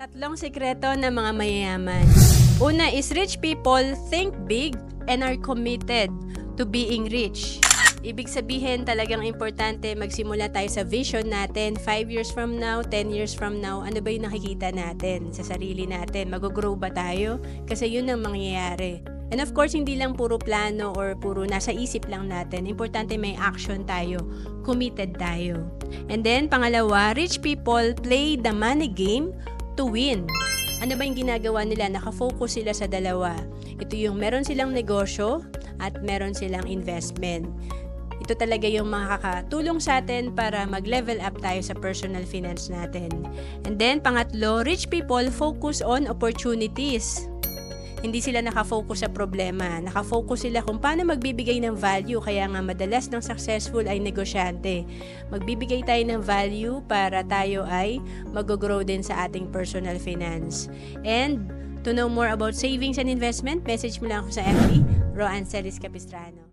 Tatlong sekreto ng mga mayayaman. Una is rich people think big and are committed to being rich. Ibig sabihin talagang importante magsimula tayo sa vision natin. 5 years from now, 10 years from now, ano ba yung nakikita natin sa sarili natin? Mag-grow ba tayo? Kasi yun ang mangyayari. And of course, hindi lang puro plano or puro nasa isip lang natin. Importante may action tayo. Committed tayo. And then, pangalawa, rich people play the money game to win. Ano ba yung ginagawa nila? Nakafocus sila sa dalawa. Ito yung meron silang negosyo at meron silang investment. Ito talaga yung makakatulong sa atin para mag-level up tayo sa personal finance natin. And then, pangatlo, rich people focus on opportunities. Hindi sila nakafocus sa problema. Nakafocus sila kung paano magbibigay ng value. Kaya nga madalas ng successful ay negosyante. Magbibigay tayo ng value para tayo ay mag-grow din sa ating personal finance. And to know more about savings and investment, message mo lang ako sa FB, Roancelis Capistrano.